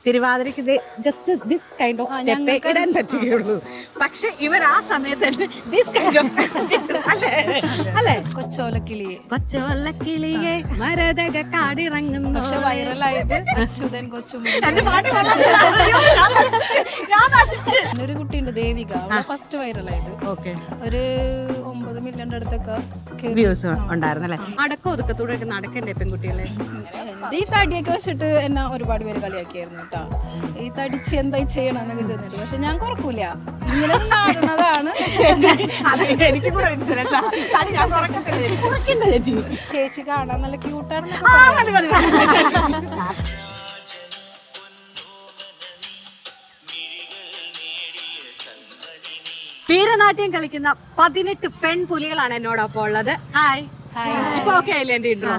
തിരുവാതിരക്ക് just this kind of സ്റ്റെപ്പേ ഇടാൻ പറ്റുകയുള്ളൂ. പക്ഷെ ഇവർ ആ സമയത്ത് ദിസ് കൈൻഡ് ഓഫ് അല്ലേ? കൊച്ചോലക്കിളിയെ മരതക കാടിറങ്ങുന്നു. പക്ഷെ വൈറലായത് അച്യുതൻ കൊച്ചുമുടി. ഒരു കുട്ടിയുണ്ട് ദേവിക, ഫസ്റ്റ് വൈറലായത്. ഒരു 9 മില്യന്റെ അടുത്തൊക്കെ വ്യൂസ് ഉണ്ടായിരുന്നല്ലേ? അടക്കം ഒതുക്കത്തൂടെ നടക്കണ്ടേ പെൺകുട്ടികളെ? ഈ തടിയൊക്കെ വെച്ചിട്ട് എന്നെ ഒരുപാട് പേര് കളിയാക്കിയായിരുന്നു കേട്ടോ. ഈ തടിച്ച് എന്തായി ചെയ്യണം എന്നൊക്കെ ചോദിച്ചിട്ട്, പക്ഷെ ഞാൻ കുറക്കൂല, ഇങ്ങനെ നാടുന്നതാണ്. ചേച്ചി കാണാൻ നല്ല ക്യൂട്ടാണ്. വീരനാട്യം കളിക്കുന്ന 18 പെൺപുലികളാണ് എന്നോടൊപ്പം ഉള്ളത്. ഹായ്. ഇപ്പൊ ഓക്കെ ആയില്ലേ എന്റെ ഇൻട്രോ?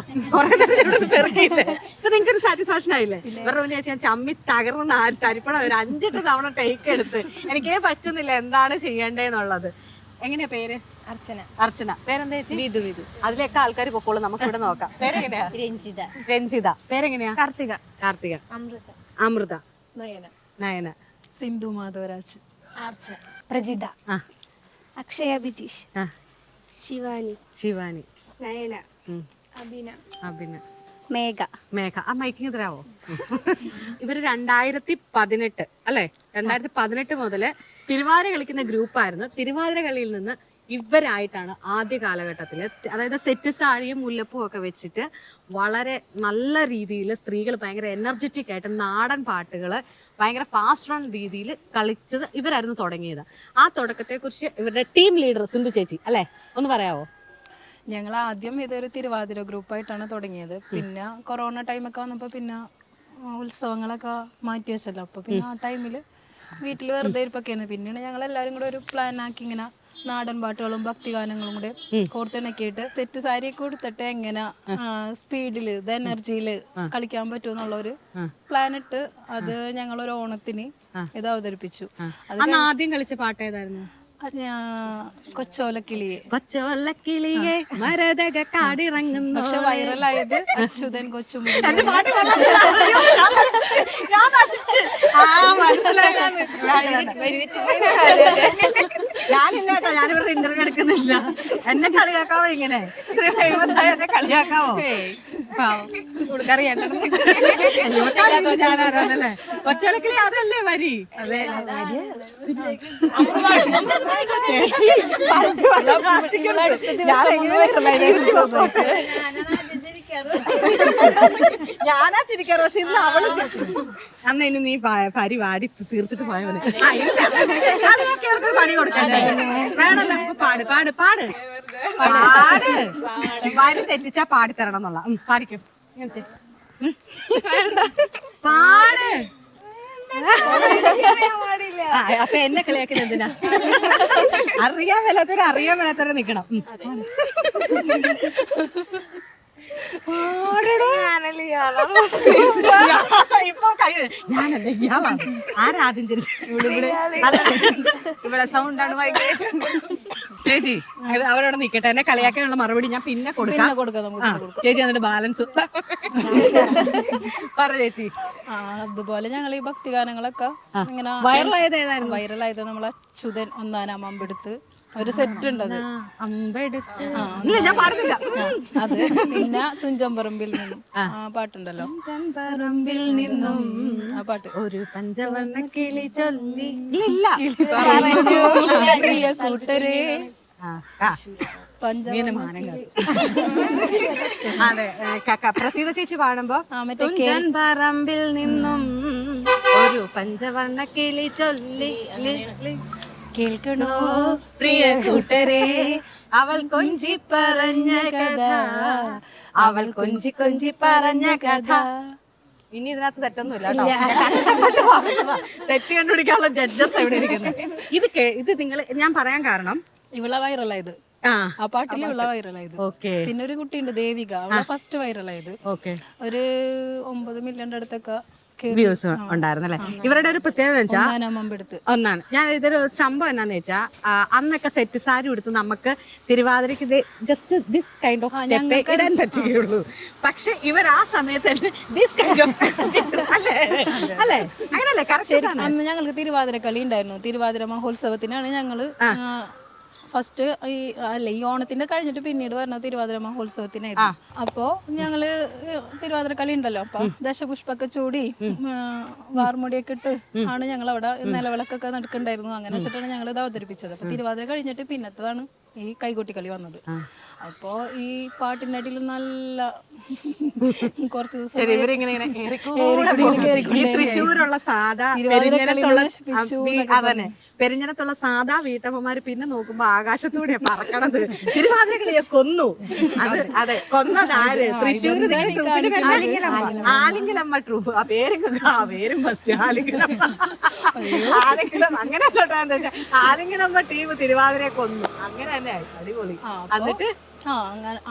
ഇപ്പൊ നിങ്ങൾക്കൊരു സാറ്റിസ്ഫാക്ഷൻ ആയില്ലേ? വേറെ ഞാൻ ചമ്മി തകർന്ന തരിപ്പണം ഒരു 5-8 തവണ ടേക്ക് എടുത്ത് എനിക്കേ പറ്റുന്നില്ല എന്താണ് ചെയ്യേണ്ടതെന്നുള്ളത്. എങ്ങനെയാ പേര്? അർച്ചന. അർച്ചന. പേരെന്താ ചേച്ചി? വിധു. വിധു. അതിലേക്ക് ആൾക്കാർ പൊക്കോളൂ, നമുക്ക് ഇവിടെ നോക്കാം. പേരെങ്ങനെയാ? രഞ്ജിത. രഞ്ജിത. പേരെങ്ങനെയാ? കാർത്തിക. കാർത്തിക. അമൃത. അമൃത. നയന. നയന. സിന്ധു മാധവരാജ്. ആർച്ച. പ്രജിത. അക്ഷയ ബിജീഷ്. ശിവാനി. ശിവാനി. നയന. അഭിന. അഭിന. മേഘ. മേഘ. ആ മൈക്കിങ് തരാവോ? ഇവര് 2018 അല്ലെ? 2018 മുതല് തിരുവാതിര കളിക്കുന്ന ഗ്രൂപ്പായിരുന്നു. തിരുവാതിര കളിയിൽ നിന്ന് ഇവരായിട്ടാണ് ആദ്യ കാലഘട്ടത്തില്, അതായത് സെറ്റ് സാരിയും മുല്ലപ്പൂ ഒക്കെ വെച്ചിട്ട് വളരെ നല്ല രീതിയിൽ സ്ത്രീകൾ ഭയങ്കര എനർജറ്റിക് ആയിട്ട് നാടൻ പാട്ടുകള് ഭയങ്കര ഫാസ്റ്റ് റൺ രീതിയിൽ കളിച്ചത് ഇവരായിരുന്നു തുടങ്ങിയത്. ആ തുടക്കത്തെ കുറിച്ച് ഇവരുടെ ടീം ലീഡർ സിന്ധു ചേച്ചി അല്ലെ, ഒന്ന് പറയാവോ? ഞങ്ങൾ ആദ്യം ഇതൊരു തിരുവാതിര ഗ്രൂപ്പായിട്ടാണ് തുടങ്ങിയത്. പിന്നെ കൊറോണ ടൈമൊക്കെ വന്നപ്പോൾ പിന്നെ ഉത്സവങ്ങളൊക്കെ മാറ്റി വെച്ചല്ലോ. അപ്പൊ പിന്നെ ആ ടൈമില് വീട്ടിൽ വെറുതെ ഇരിപ്പൊക്കെയായിരുന്നു. പിന്നീട് ഞങ്ങൾ എല്ലാവരും കൂടെ ഒരു പ്ലാൻ ആക്കി ഇങ്ങനെ നാടൻ പാട്ടുകളും ഭക്തിഗാനങ്ങളും കൂടെ കോർത്തിണക്കിയിട്ട് സെറ്റ് സാരിയൊക്കെ കൊടുത്തിട്ട് എങ്ങനെ സ്പീഡില് എനർജിയില് കളിക്കാൻ പറ്റുമെന്നുള്ള ഒരു പ്ലാൻ ഇട്ട് അത് ഞങ്ങൾ ഒരു ഓണത്തിന് ഇത് അവതരിപ്പിച്ചു. ആദ്യം കളിച്ച പാട്ട് ഏതായിരുന്നു? കൊച്ചോലക്കിളിയെ. കൊച്ചോലക്കിളിയെ മരതക കാടിറങ്ങുന്നു. പക്ഷെ വൈറലായത് അച്യുതൻ കൊച്ചുമുടി. ഞാനില്ല കേട്ടോ, ഞാനിവിടെ ഇന്റർവ്യൂ എടുക്കുന്നില്ല. എന്നെ കളിയാക്കാവോ? ഇങ്ങനെ ഫേമസ് ആയ എന്നെ കളിയാക്കാവോ? കൊച്ചോലക്കിളി അതല്ലേ വരി? ഞാനാ ചിരിക്കാറ്, പക്ഷെ ഇന്ന് അവള് അന്ന് ഇനി നീ പരി വാടി തീർത്തിട്ട് പോയ പോലെ പണി കൊടുക്കണ്ടേ? വേണല്ലോ, പാട് പാട് പാട് പാട്. വരി തെറ്റിച്ചാ പാടിത്തരണം എന്നുള്ള. പാടിക്കും പാട്. അപ്പൊ എന്നെ കളിയാക്കുന്ന എന്തിനാ? അറിയാൻ മേലാത്തവരെ നിക്കണം. ഇപ്പൊ ഞാനല്ല ഇയാളാണ്. ആരാദ്യം ഇവിടെ സൗണ്ടാണ് ചേച്ചി. അവരോട് നിക്കട്ടെ, എന്നെ കളിയാക്കാനുള്ള മറുപടി ഞാൻ പിന്നെ കൊടുക്കാം. ചേച്ചി എന്നിട്ട് ബാലൻസ് പറ ചേച്ചി. അതുപോലെ ഞങ്ങൾ ഈ ഭക്തിഗാനങ്ങളൊക്കെ ഇങ്ങനെ വൈറലായത് വൈറലായത് നമ്മൾ അച്യുതൻ ഒന്നാനാം അമ്പെടുത്ത് ഒരു സെറ്റ് ഉണ്ട്. അത് ഞാൻ പാടുന്നില്ല. അത് പിന്നെ തുഞ്ചമ്പറമ്പിൽ നിന്നും ആ പാട്ടുണ്ടല്ലോ, തുഞ്ചമ്പറമ്പിൽ നിന്നും ആ പാട്ട്. ഒരു പഞ്ചവർണ്ണ കിളി ചൊല്ലി കൂട്ടരേ അതെ. പ്രസീത ചേച്ചി പാടുമ്പോ തുഞ്ചമ്പറമ്പിൽ നിന്നും ഒരു പഞ്ചവർണ്ണ കിളി ചൊല്ലി കേൾക്കണോ പ്രിയ കൂട്ടരേ, അവൾ കൊഞ്ചി പറഞ്ഞ കഥ, അവൾ കൊഞ്ചി കൊഞ്ചി പറഞ്ഞ കഥ. ഇനി ഇതിനകത്ത് തെറ്റൊന്നുമില്ല കേട്ടോ. തെറ്റ് കണ്ടുപിടിക്കാനുള്ള ജഡ്ജസ് എവിടെ ഇരിക്കുന്നത്? ഇത് നിങ്ങൾ ഞാൻ പറയാൻ കാരണം ഇവളെ വൈറലായത്. ആ പാട്ടിൽ ഇവളെ വൈറലായത്. പിന്നെ ഒരു കുട്ടിയുണ്ട് ദേവിക, അവളെ ഫസ്റ്റ് വൈറലായത്. ഒരു 9 മില്യന്റെ അടുത്തൊക്കെ വ്യൂസ് ഉണ്ടായിരുന്നല്ലേ? ഇവരുടെ ഒരു പ്രത്യേകത വെച്ചാ എടുത്ത് ഒന്നാണ്, ഞാൻ ഇതൊരു സംഭവം എന്നാന്ന് വെച്ചാ അന്നൊക്കെ സെറ്റ് സാരി എടുത്ത് നമുക്ക് തിരുവാതിരക്ക് ജസ്റ്റ് ദിസ് കൈൻഡ് ഓഫ് ഇടാൻ പറ്റുകയുള്ളൂ. പക്ഷെ ഇവർ ആ സമയത്ത് ദിസ് കൈൻഡ് ഓഫ് അല്ലേ അല്ലേ അങ്ങനല്ലേ? ശരി, അന്ന് ഞങ്ങൾക്ക് തിരുവാതിര കളി ഉണ്ടായിരുന്നു. തിരുവാതിര മഹോത്സവത്തിനാണ് ഞങ്ങള് ഫസ്റ്റ് ഈ ഓണത്തിന്റെ കഴിഞ്ഞിട്ട് പിന്നീട് പറഞ്ഞ തിരുവാതിര മഹോത്സവത്തിനായിരുന്നു. അപ്പോ ഞങ്ങള് തിരുവാതിര കളി ഉണ്ടല്ലോ, അപ്പൊ ദശപുഷ്പൊക്കെ ചൂടി വാർമുടിയൊക്കെ ഇട്ട് ആണ് ഞങ്ങൾ അവിടെ നിലവിളക്കൊക്കെ നടക്കണ്ടായിരുന്നു. അങ്ങനെ വെച്ചിട്ടാണ് ഞങ്ങൾ ഇത് അവതരിപ്പിച്ചത്. അപ്പൊ തിരുവാതിര കഴിഞ്ഞിട്ട് പിന്നത്തതാണ് ഈ കൈകൊട്ടി കളി വന്നത്. അപ്പോ ഈ പാട്ടിന്റെ അടിയിൽ നല്ല കുറച്ച് തൃശ്ശൂരുള്ള സാധാ അതന്നെ പെരിഞ്ഞനത്തുള്ള സാധാ വീട്ടമ്മമാര് പിന്നെ നോക്കുമ്പോ ആകാശത്തൂടെ പറക്കണത് തിരുവാതിര കളിയെ കൊന്നു. അത് അതെ, കൊന്നതാര്? തൃശ്ശൂർ ആലിംഗലമ്മ ട്രൂപ്പ്. ആ പേരും ഫസ്റ്റ് ആലിംഗലമ്മ. അങ്ങനെ ആലിംഗലമ്മ ടീം തിരുവാതിരയെ കൊന്നു. അങ്ങനെ തന്നെ അടിപൊളി. എന്നിട്ട്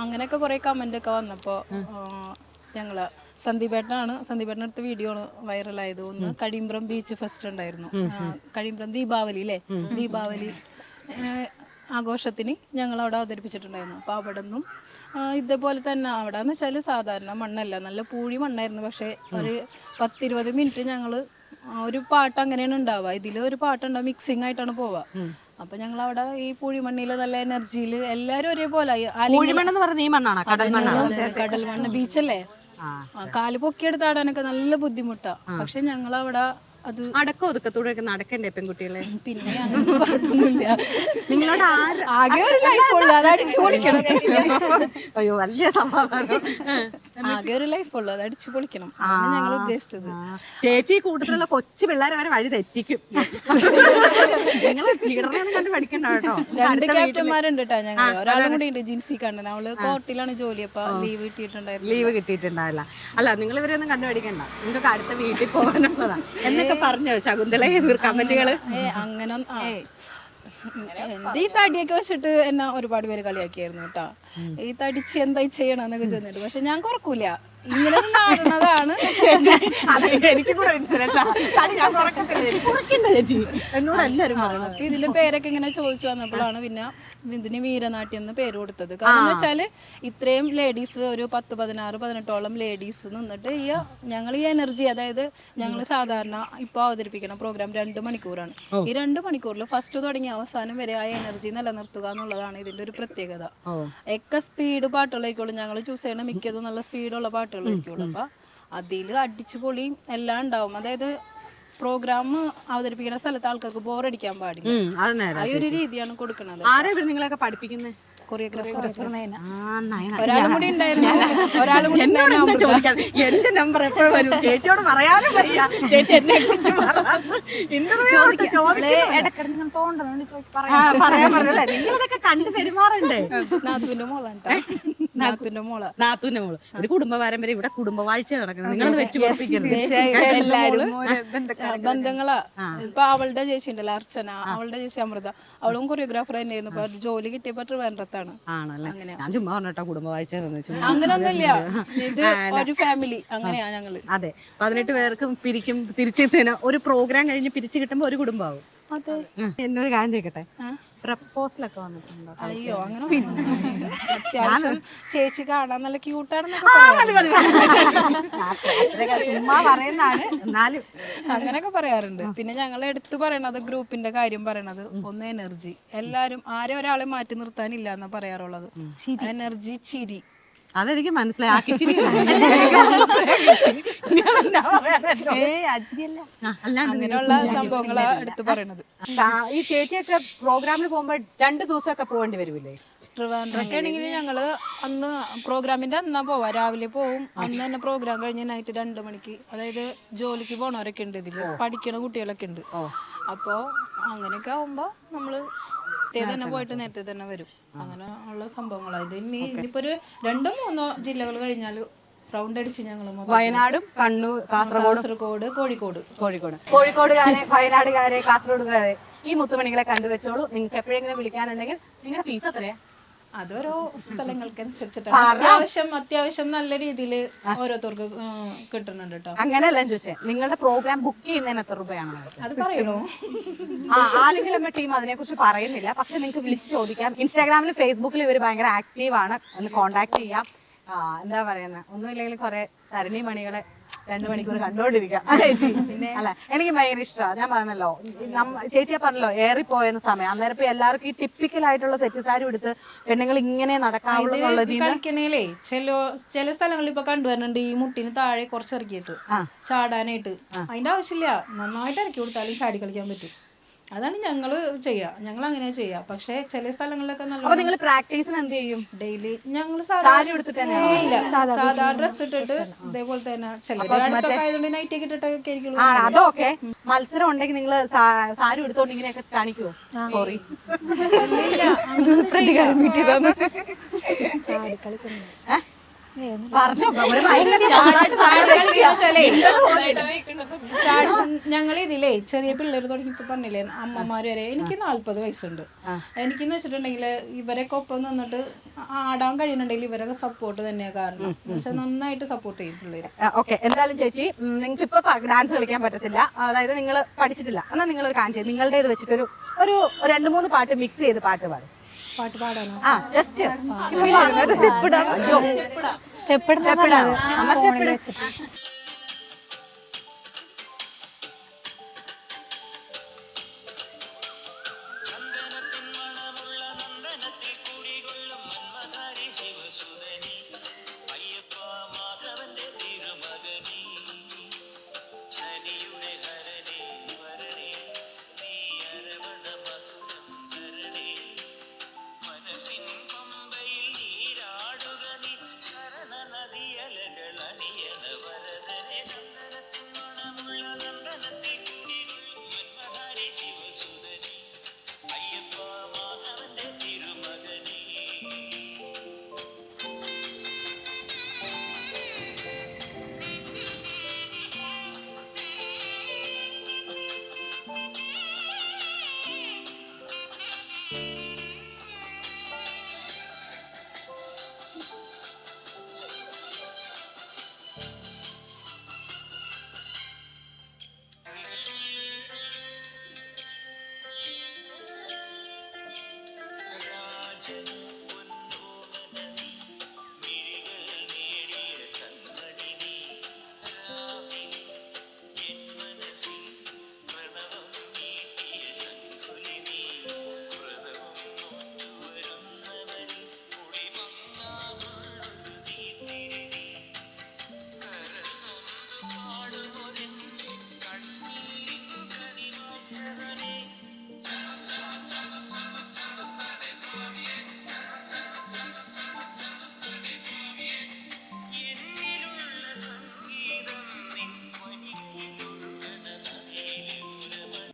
അങ്ങനെയൊക്കെ കുറെ കമന്റ് ഒക്കെ വന്നപ്പോ ഞങ്ങള് സന്ദീപേട്ടൻ്റെ അടുത്ത വീഡിയോ ആണ് വൈറലായത്. ഒന്ന് കടിമ്പ്രം ബീച്ച് ഫെസ്റ്റ് ഉണ്ടായിരുന്നു, കടിമ്പ്രം ദീപാവലി അല്ലേ, ദീപാവലി ആഘോഷത്തിന് ഞങ്ങൾ അവിടെ അവതരിപ്പിച്ചിട്ടുണ്ടായിരുന്നു. അപ്പൊ അവിടെ നിന്നും ഇതേപോലെ തന്നെ, അവിടെ എന്ന് വെച്ചാൽ സാധാരണ മണ്ണല്ല, നല്ല പൂഴി മണ്ണായിരുന്നു. പക്ഷെ ഒരു 10-20 മിനിറ്റ് ഞങ്ങള് ഒരു പാട്ട് അങ്ങനെയാണ് ഉണ്ടാവുക. ഇതില് ഒരു പാട്ടുണ്ടാവും, മിക്സിംഗ് ആയിട്ടാണ് പോവുക. അപ്പൊ ഞങ്ങൾ അവിടെ ഈ പൂഴിമണ്ണില് നല്ല എനർജിയില് എല്ലാരും ഒരേപോലെ കടൽ മണ്ണ് ബീച്ചല്ലേ, കാല് പൊക്കിയെടുത്താടാനൊക്കെ നല്ല ബുദ്ധിമുട്ടാ. പക്ഷെ ഞങ്ങളവിടെ അത് അടക്കം ഒതുക്കത്തോടെ നടക്കണ്ടേ പെൺകുട്ടികളെ? പിന്നെ അങ്ങനെ കുഴപ്പമൊന്നുമില്ല. നിങ്ങളോട് ആകെ ഒരു ലൈഫുള്ളൂ, അത് അടിച്ചു പൊളിക്കണം. അയ്യോ വലിയ സമാധാനം. ആകെ ഒരു ലൈഫുള്ളൂ, അത് അടിച്ചു പൊളിക്കണം, അതാണ് ഞങ്ങൾ ഉദ്ദേശിച്ചത്. ചേച്ചി കൂട്ടത്തിലുള്ള കൊച്ചു പിള്ളേരെ വരെ വഴി തെറ്റിക്കും. നിങ്ങൾ ലീഡറിനെ കണ്ട് പഠിക്കണ്ട കേട്ടോ. 2 ക്യാപ്റ്റന്മാരുണ്ട് കേട്ടോ ഞങ്ങൾ. ഒരാളും കൂടി ഉണ്ട്, ജിൻസി കണ്ണൻ. അവള് കോർട്ടിലാണ് ജോലി, അപ്പൊ ലീവ് കിട്ടിയിട്ടുണ്ടായില്ല. അല്ല, നിങ്ങൾ ഇവരെയൊന്നും കണ്ടു പഠിക്കണ്ട, നിങ്ങൾക്ക് അടുത്ത വീട്ടിൽ പോകാനുള്ളതാ എന്നൊക്കെ പറഞ്ഞോ ശകുന്തള കമന്റുകള്. അങ്ങനെ ഈ തടിയൊക്കെ വെച്ചിട്ട് എന്നെ ഒരുപാട് പേര് കളിയാക്കിയായിരുന്നു കേട്ടാ. ഈ തടിച്ച് എന്തായി ചെയ്യണം എന്നൊക്കെ ചോദിച്ചിട്ട്, പക്ഷെ ഞാൻ കുറക്കൂല, ഇങ്ങനെ കാണുന്നതാണ്. എനിക്ക് ഇതിന്റെ പേരൊക്കെ ഇങ്ങനെ ചോദിച്ചു വന്നപ്പോഴാണ് പിന്നെ ഇതിന് വീരനാട്യം എന്ന് പേര് കൊടുത്തത്. കാരണം എന്ന് വെച്ചാല് ഇത്രയും ലേഡീസ്, ഒരു 10-16-18ഓളം ലേഡീസ് നിന്നിട്ട് ഞങ്ങൾ ഈ എനർജി, അതായത് ഞങ്ങൾ സാധാരണ ഇപ്പൊ അവതരിപ്പിക്കുന്ന പ്രോഗ്രാം 2 മണിക്കൂറാണ്. ഈ 2 മണിക്കൂറിൽ ഫസ്റ്റ് തുടങ്ങി അവസാനം വരെ ആ എനർജി നിലനിർത്തുക എന്നുള്ളതാണ് ഇതിന്റെ ഒരു പ്രത്യേകത. ഒക്കെ സ്പീഡ് പാട്ടുകളായിക്കോളും, ഞങ്ങൾ ചൂസ് ചെയ്യണ മിക്കതും നല്ല സ്പീഡുള്ള പാട്ടുകളായിരിക്കുള്ളൂ. അപ്പൊ അതില് അടിച്ചു പൊളിയും എല്ലാം ഉണ്ടാവും. അതായത് പ്രോഗ്രാം അവതരിപ്പിക്കുന്ന സ്ഥലത്ത് ആൾക്കാർക്ക് ബോറടിക്കാൻ പാടില്ല, ആ ഒരു രീതിയാണ് കൊടുക്കുന്നത്. ആരാ നിങ്ങളൊക്കെ പഠിപ്പിക്കുന്നത്? ഒരാളും കൂടി ഉണ്ടായിരുന്നു. എന്റെ നമ്പർ എപ്പോഴും വരും, ചേച്ചിയോട് പറയാനും വയ്യ. ചേച്ചി എന്നെ പറയാൻ പറഞ്ഞല്ലേ, നിങ്ങളിതൊക്കെ കണ്ടു പെരുമാറണ്ടേ? നാത്തൂന്റെ മോളാണ്, നാത്തൂന്റെ മോള്. ഒരു കുടുംബ പാരമ്പര്യം, ഇവിടെ കുടുംബവാഴ്ച നടക്കുന്നത്. നിങ്ങളത് വെച്ച് ബന്ധങ്ങളാ. ഇപ്പൊ അവളുടെ ചേച്ചി ഉണ്ടല്ലോ അർച്ചന, അവളുടെ ചേച്ചി അമൃത, അവളും കൊറിയോഗ്രാഫർ തന്നെയായിരുന്നു. ഇപ്പൊ ജോലി കിട്ടിയപ്പോ ട്രിവാൻഡ്രത്താണ്. ഞാൻ ചുമ്മാ പറഞ്ഞിട്ടോ കുടുംബവാഴ്ച. അങ്ങനൊന്നുമില്ല, ഇത് ഒരു ഫാമിലി അങ്ങനെയാ ഞങ്ങള്. അതെ, 18 പേർക്ക് പിരിക്കും. തിരിച്ചെത്തിന ഒരു പ്രോഗ്രാം കഴിഞ്ഞ് പിരിച്ചു കിട്ടുമ്പോ ഒരു കുടുംബമാവും. എന്നൊരു കാര്യം ചോദിക്കട്ടെ, പ്രപ്പോസലൊക്കെ വന്നിട്ടുണ്ടോ? അയ്യോ, അങ്ങനെ അത്യാവശ്യം ചേച്ചി കാണാൻ നല്ല ക്യൂട്ടാണെന്നൊക്കെ പറയുന്നതാണ്, എന്നാലും അങ്ങനെയൊക്കെ പറയാറുണ്ട്. പിന്നെ ഞങ്ങൾ എടുത്തു പറയണത് ഗ്രൂപ്പിന്റെ കാര്യം പറയണത് ഒന്ന് എനർജി. എല്ലാരും ആരെ ഒരാളെ മാറ്റി നിർത്താനില്ല എന്നാ പറയാറുള്ളത്. എനർജി, ചിരി, അതെനിക്ക് മനസ്സിലായി. അങ്ങനെയുള്ള സംഭവങ്ങളാ എടുത്തു പറയണത്. ഈ ചേച്ചിയൊക്കെ പ്രോഗ്രാമിൽ പോകുമ്പോ 2 ദിവസമൊക്കെ പോകേണ്ടി വരുമല്ലേ? ട്രിവാൻഡ്രൊക്കെ ആണെങ്കിൽ ഞങ്ങള് അന്ന് പ്രോഗ്രാമിന്റെ അന്നാ പോവാ, രാവിലെ പോവും. അന്ന് തന്നെ പ്രോഗ്രാം കഴിഞ്ഞ് നൈറ്റ് 2 മണിക്ക്, അതായത് ജോലിക്ക് പോണവരൊക്കെ ഉണ്ട്, ഇതില് പഠിക്കണ കുട്ടികളൊക്കെ ഉണ്ട്. അപ്പൊ അങ്ങനെയൊക്കെ ആവുമ്പോ നമ്മള് തന്നെ പോയിട്ട് നേരത്തെ തന്നെ വരും. അങ്ങനെ ഉള്ള സംഭവങ്ങളായത്. ഇനിയിപ്പോ ഒരു 2-3 ജില്ലകൾ കഴിഞ്ഞാല് റൗണ്ട് അടിച്ച് ഞങ്ങൾ വയനാടും, കണ്ണൂർ, കാസർഗോഡ്, കോഴിക്കോടുകാരെ, വയനാടുകാരെ, കാസർഗോഡുകാരെ, ഈ മുത്തുമണികളെ കണ്ടുവെച്ചോളൂ. നിങ്ങൾക്ക് എപ്പോഴെങ്കിലും വിളിക്കാനുണ്ടെങ്കിൽ നിങ്ങളുടെ ഫീസ് എത്രയാ? അതോരോ സ്ഥലങ്ങൾക്കനുസരിച്ചിട്ടാണ്. അത്യാവശ്യം നല്ല രീതിയിൽ ഓരോരുത്തർക്ക് കിട്ടുന്നുണ്ട് കേട്ടോ. അങ്ങനെയല്ല ചോദിച്ചേ, നിങ്ങളുടെ പ്രോഗ്രാം ബുക്ക് ചെയ്യുന്നതിന് എത്ര രൂപയാണ്? അത് പറയണോ? ആരെങ്കിലും നമ്മുടെ ടീം അതിനെ കുറിച്ച് പറയുന്നില്ല, പക്ഷെ നിങ്ങൾക്ക് വിളിച്ച് ചോദിക്കാം. ഇൻസ്റ്റാഗ്രാമിൽ ഫേസ്ബുക്കിൽ ഇവർ ഭയങ്കര ആക്റ്റീവ് ആണ്, ഒന്ന് കോണ്ടാക്ട് ചെയ്യാം. എന്താ പറയുന്നത്, ഒന്നുമില്ലെങ്കിൽ കുറെ തരണി മണികളെ 2 മണിക്കൂർ കണ്ടോണ്ടിരിക്കാം. പിന്നെ അല്ല, എനിക്ക് ഭയങ്കര ഇഷ്ടമാണ്. ഞാൻ പറഞ്ഞല്ലോ, ചേച്ചിയെ പറഞ്ഞല്ലോ ഏറിപ്പോയെന്ന സമയം, അന്നേരം ഇപ്പൊ എല്ലാവർക്കും ഈ ടിപ്പിക്കൽ ആയിട്ടുള്ള സെറ്റ് സാരി എടുത്ത് പെണ്ണുങ്ങൾ ഇങ്ങനെ നടക്കാവുള്ളൂ എന്നുള്ളത് കളിക്കണേലേ ചില സ്ഥലങ്ങളിൽ ഇപ്പൊ കണ്ടുവരുന്നുണ്ട് ഈ മുട്ടിന് താഴെ കുറച്ച് ഇറക്കിയിട്ട് ചാടാനായിട്ട്. അതിന്റെ ആവശ്യമില്ല, നന്നായിട്ട് ഇറക്കി കൊടുത്താലും ചാടി കളിക്കാൻ പറ്റും. അതാണ് ഞങ്ങൾ അങ്ങനെ ചെയ്യാ. പക്ഷെ ചില സ്ഥലങ്ങളിലൊക്കെ നല്ല നിങ്ങൾ പ്രാക്ടീസിന് എന്ത് ചെയ്യും? ഡെയിലി ഞങ്ങൾ സാധാ ഡ്രസ് ഇട്ടിട്ട് ഇതേപോലെ തന്നെ ചിലർക്ക് നൈറ്റ് ഒക്കെ ഇട്ടിട്ടൊക്കെ ആയിരിക്കും. അതൊക്കെ മത്സരം ഉണ്ടെങ്കിൽ നിങ്ങൾ സാരി എടുത്തോണ്ട് ഇങ്ങനെയൊക്കെ കാണിക്കുവോ? സോറി, ഞങ്ങൾ ഇതിലേ ചെറിയ പിള്ളേർ തുടങ്ങി ഇപ്പൊ പറഞ്ഞില്ലേ അമ്മമാര് വരെ. എനിക്ക് 40 വയസ്സുണ്ട്. എനിക്കെന്ന് വെച്ചിട്ടുണ്ടെങ്കിൽ ഇവരൊക്കെ ഒപ്പം നിന്നിട്ട് ആടാൻ കഴിയുന്നുണ്ടെങ്കിൽ ഇവരൊക്കെ സപ്പോർട്ട് തന്നെയാണ് കാരണം. പക്ഷെ നന്നായിട്ട് സപ്പോർട്ട് ചെയ്യും പിള്ളേര്. ഓക്കെ, എന്തായാലും ചേച്ചി നിങ്ങൾക്ക് ഇപ്പൊ ഡാൻസ് കളിക്കാൻ പറ്റത്തില്ല, അതായത് നിങ്ങൾ പഠിച്ചിട്ടില്ല. എന്നാൽ നിങ്ങൾ ഒരു കാര്യം ചെയ്യും, നിങ്ങളുടെ ഇത് വെച്ചിട്ടൊരു 2-3 പാട്ട് മിക്സ് ചെയ്ത് പാട്ട് പാടും. പാട്ട് പാടാനോ? ജസ്റ്റ് സ്റ്റെപ്പ്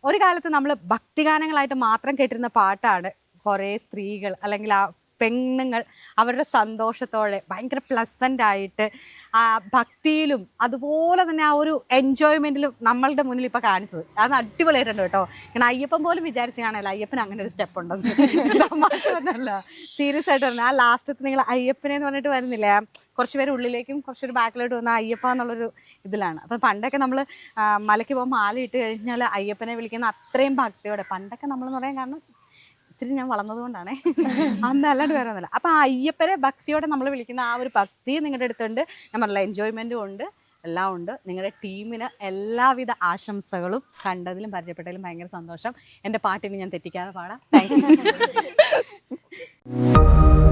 ഒരു കാലത്ത് നമ്മൾ ഭക്തിഗാനങ്ങളായിട്ട് മാത്രം കേട്ടിരുന്ന പാട്ടാണ് കുറേ സ്ത്രീകൾ അല്ലെങ്കിൽ ആ പെണ്ണുങ്ങൾ അവരുടെ സന്തോഷത്തോടെ ഭയങ്കര പ്ലസൻ്റ് ആയിട്ട് ആ ഭക്തിയിലും അതുപോലെ തന്നെ ആ ഒരു എൻജോയ്മെൻറ്റിലും നമ്മളുടെ മുന്നിൽ ഇപ്പോൾ കാണിച്ചത്. അത് അടിപൊളിയായിട്ടുണ്ട് കേട്ടോ. കാരണം അയ്യപ്പൻ പോലും വിചാരിച്ചാണല്ലോ അയ്യപ്പൻ അങ്ങനെ ഒരു സ്റ്റെപ്പ് ഉണ്ടെന്ന്. സീരിയസ് ആയിട്ട് പറഞ്ഞാൽ ആ ലാസ്റ്റത്ത് നിങ്ങൾ അയ്യപ്പനെ എന്ന് പറഞ്ഞിട്ട് വരുന്നില്ലേ, കുറച്ച് പേര് ഉള്ളിലേക്കും കുറച്ചൊരു ബാക്കിലോട്ട് വന്ന അയ്യപ്പ എന്നുള്ളൊരു ഇതിലാണ്. അപ്പം പണ്ടൊക്കെ നമ്മൾ മലയ്ക്ക് പോകുമ്പോൾ മാല ഇട്ട് കഴിഞ്ഞാൽ അയ്യപ്പനെ വിളിക്കുന്ന അത്രയും ഭക്തിയോടെ പണ്ടൊക്കെ നമ്മളെന്ന് പറയാൻ കാരണം ഇത്തിരി ഞാൻ വളർന്നതുകൊണ്ടാണേ, അന്ന് അല്ലാണ്ട് വേറെ ഒന്നുമില്ല. അപ്പം ആ അയ്യപ്പനെ ഭക്തിയോടെ നമ്മൾ വിളിക്കുന്ന ആ ഒരു ഭക്തി നിങ്ങളുടെ അടുത്തുണ്ട്. ഞാൻ പറഞ്ഞില്ല, എൻജോയ്മെൻറ്റും ഉണ്ട്, എല്ലാം ഉണ്ട്. നിങ്ങളുടെ ടീമിന് എല്ലാവിധ ആശംസകളും. കണ്ടതിലും പരിചയപ്പെട്ടതിലും ഭയങ്കര സന്തോഷം. എൻ്റെ പാട്ടിന് ഞാൻ തെറ്റിക്കാതെ പാടാം. Thank you.